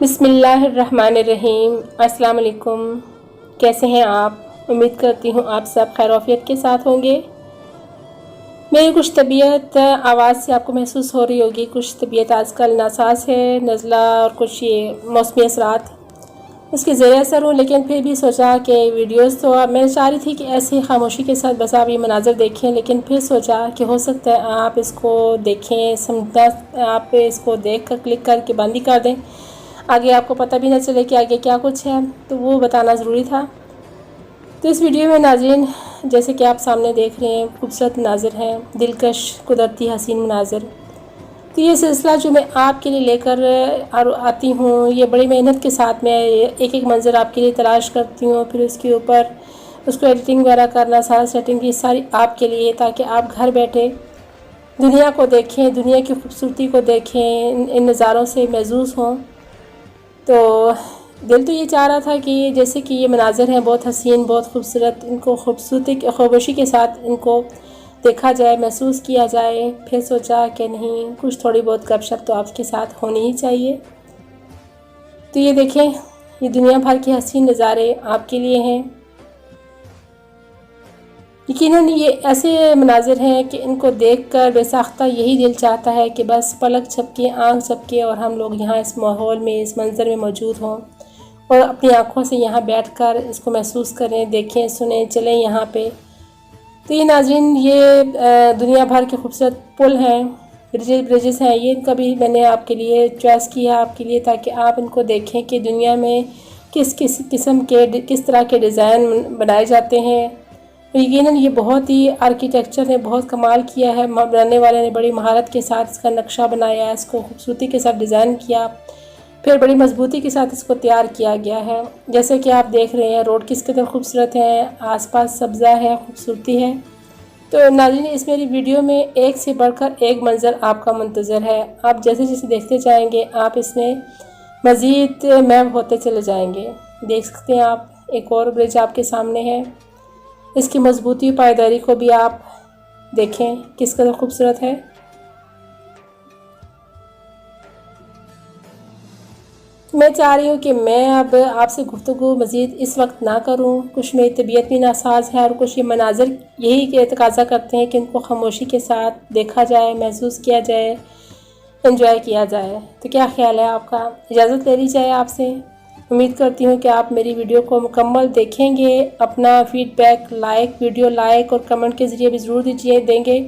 बिस्मिल्लाहिर्रहमानिर्रहीम। अस्सलाम वालेकुम। कैसे हैं आप? उम्मीद करती हूँ आप सब खैरियत के साथ होंगे। मेरी कुछ तबीयत आवाज़ से आपको महसूस हो रही होगी, कुछ तबीयत आजकल नासाज है, नज़ला और कुछ ये मौसमी असरात उसके ज़रिए असर हूँ। लेकिन फिर भी सोचा कि वीडियोस तो अब मैं चाह रही थी कि ऐसी खामोशी के साथ बस आप ये मनाज़र देखें, लेकिन फिर सोचा कि हो सकता है आप इसको देखें, समझना, आप इसको देख कर क्लिक करके बंद ही कर दें, आगे आपको पता भी ना चले कि आगे क्या कुछ है, तो वो बताना ज़रूरी था। तो इस वीडियो में नाज़रीन, जैसे कि आप सामने देख रहे हैं, खूबसूरत मनाज़र हैं, दिलकश कुदरती हसीन मनाज़र। तो ये सिलसिला जो मैं आपके लिए लेकर आती हूँ, ये बड़ी मेहनत के साथ मैं एक एक मंज़र आपके लिए तलाश करती हूँ, फिर उसके ऊपर उसको एडिटिंग वगैरह करना, सारा सेटिंग की सारी आपके लिए, ताकि आप घर बैठे दुनिया को देखें, दुनिया की खूबसूरती को देखें, इन नज़ारों से महजूज़ हों। तो दिल तो ये चाह रहा था कि जैसे कि ये मनाज़र हैं बहुत हसीन, बहुत खूबसूरत, इनको खूबसूरती खामोशी के साथ इनको देखा जाए, महसूस किया जाए। फिर सोचा कि नहीं, कुछ थोड़ी बहुत गपशप तो आपके साथ होनी ही चाहिए। तो ये देखें, ये दुनिया भर के हसीन नज़ारे आपके लिए हैं। यकीनन ये ऐसे मनाज़र हैं कि इनको देखकर बेसाख्ता यही दिल चाहता है कि बस पलक झपके, आँख झपके और हम लोग यहाँ इस माहौल में, इस मंज़र में मौजूद हों और अपनी आँखों से यहाँ बैठकर इसको महसूस करें, देखें, सुनें, चलें यहाँ पे। तो ये नाज़रीन, ये दुनिया भर के खूबसूरत पुल हैं, ब्रिजेस हैं, ये इनका भी मैंने आपके लिए चॉइस किया आपके लिए, ताकि आप इनको देखें कि दुनिया में किस किस किस्म के, किस तरह के डिज़ाइन बनाए जाते हैं। यकीनन ये बहुत ही आर्किटेक्चर ने बहुत कमाल किया है, बनाने वाले ने बड़ी महारत के साथ इसका नक्शा बनाया, इसको खूबसूरती के साथ डिज़ाइन किया, फिर बड़ी मजबूती के साथ इसको तैयार किया गया है। जैसे कि आप देख रहे हैं, रोड किस कदर खूबसूरत है, आसपास सब्ज़ा है, खूबसूरती है। तो नाज़रीन, इस मेरी वीडियो में एक से बढ़कर एक मंज़र आपका मुंतज़र है। आप जैसे जैसे देखते जाएंगे, आप इसमें मज़ीद मैप होते चले जाएंगे। देख सकते हैं आप, एक और ब्रिज आपके सामने है, इसकी मजबूती पायदारी को भी आप देखें किस कदर खूबसूरत है। मैं चाह रही हूँ कि मैं अब आपसे गुफ्तगू मज़ीद इस वक्त ना करूँ, कुछ मेरी तबीयत भी नासाज है और कुछ ये मनाज़र यही के तकाज़ा करते हैं कि इनको खामोशी के साथ देखा जाए, महसूस किया जाए, एंजॉय किया जाए। तो क्या ख्याल है आपका? इजाज़त ले ली जाए आपसे। उम्मीद करती हूँ कि आप मेरी वीडियो को मुकम्मल देखेंगे, अपना फ़ीडबैक वीडियो लाइक और कमेंट के ज़रिए भी ज़रूर देंगे।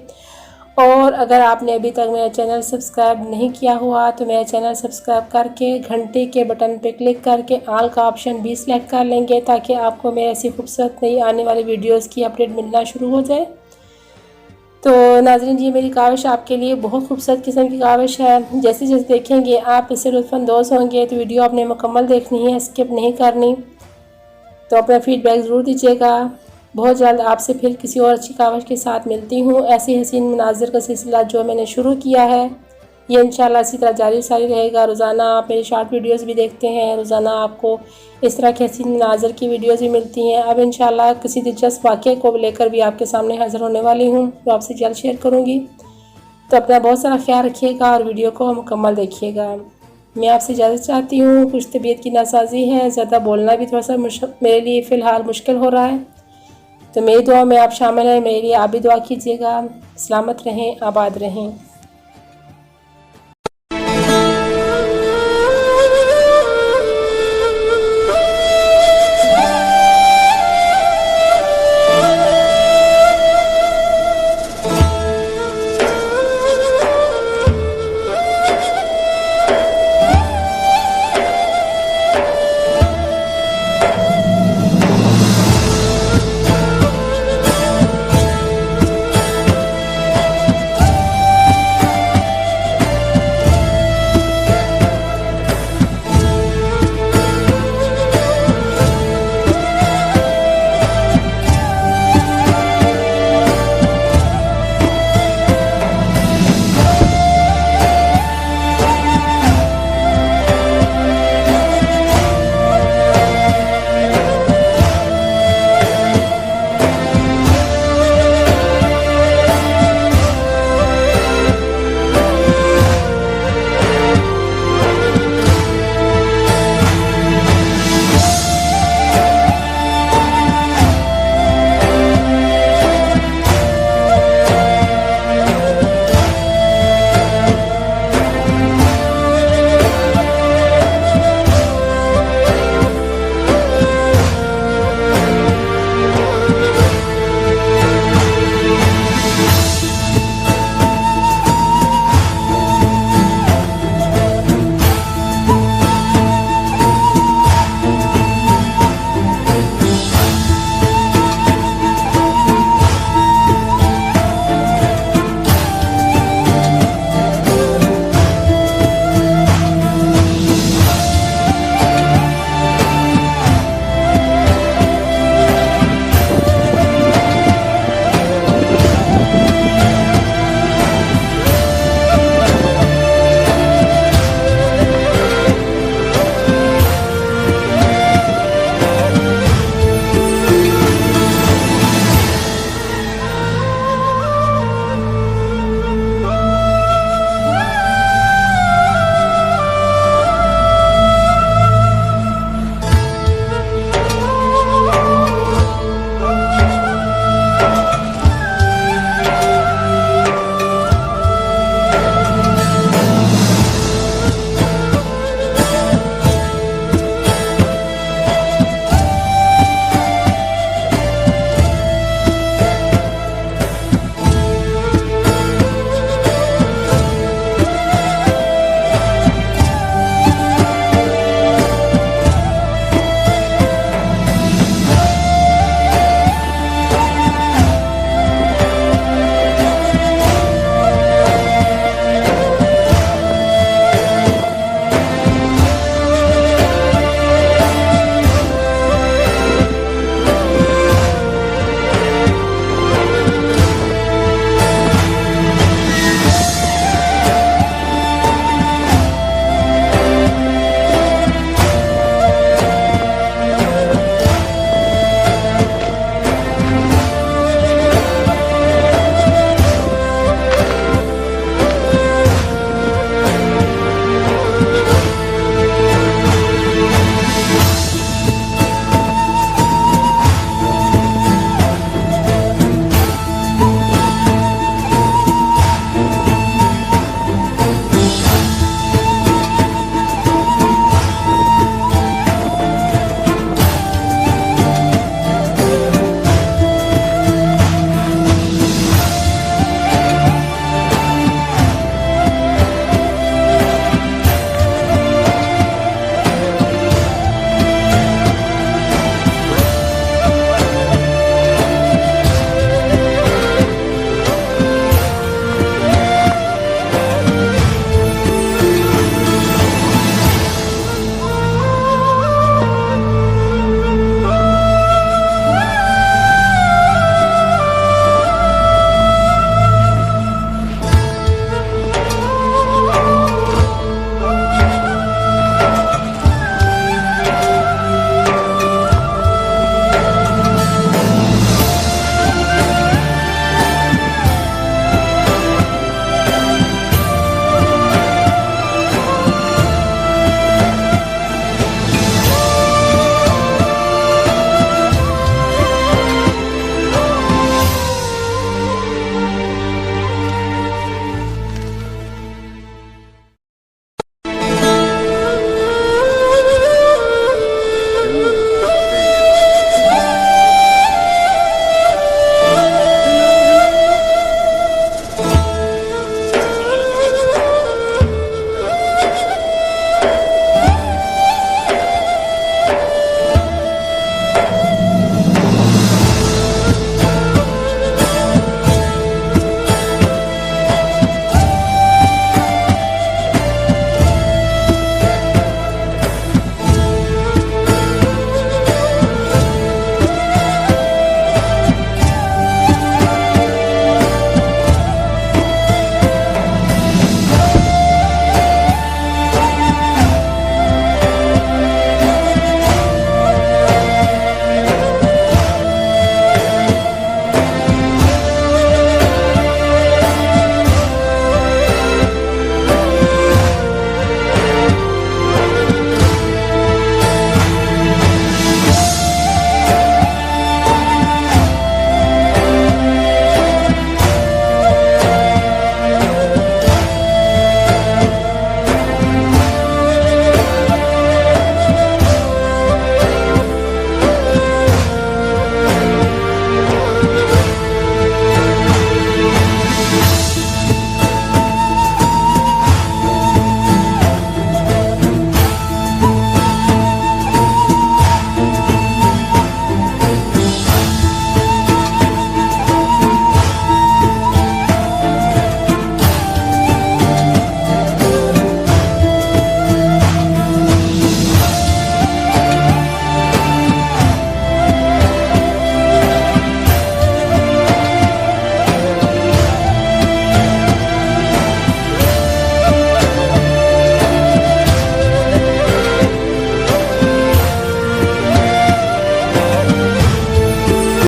और अगर आपने अभी तक मेरा चैनल सब्सक्राइब नहीं किया हुआ तो मेरा चैनल सब्सक्राइब करके घंटे के बटन पे क्लिक करके ऑल का ऑप्शन भी सिलेक्ट कर लेंगे, ताकि आपको मेरे ऐसी खूबसूरत नई आने वाली वीडियोस की अपडेट मिलना शुरू हो जाए। तो नाज़रीन, ये मेरी काविश आपके लिए बहुत खूबसूरत किस्म की काविश है। जैसे जैसे देखेंगे आप इससे लुत्फ़अंदोज़ होंगे। तो वीडियो आपने मुकम्मल देखनी है, स्किप नहीं करनी। तो अपना फ़ीडबैक ज़रूर दीजिएगा। बहुत जल्द आपसे फिर किसी और अच्छी काविश के साथ मिलती हूँ। ऐसे हसीन मनाज़र का सिलसिला जो मैंने शुरू किया है, ये इंशाल्लाह इसी तरह जारी सारी रहेगा। रोज़ाना आप मेरी शॉर्ट वीडियोस भी देखते हैं, रोज़ाना आपको इस तरह के हसीन मनाज़र की वीडियोस भी मिलती हैं। अब इंशाल्लाह किसी दिलचस्प वाक़े को लेकर भी आपके सामने हाज़िर होने वाली हूँ, जो आपसे जल्द शेयर करूँगी। तो अपना बहुत सारा ख्याल रखिएगा और वीडियो को मुकम्मल देखिएगा। मैं आपसे इजाज़त चाहती हूँ। कुछ तबीयत की नासाजी है, ज़्यादा बोलना भी थोड़ा सा मेरे लिए फ़िलहाल मुश्किल हो रहा है। तो मेरी दुआ में आप शामिल हैं, मेरे लिए आप भी दुआ कीजिएगा। सलामत रहें, आबाद रहें।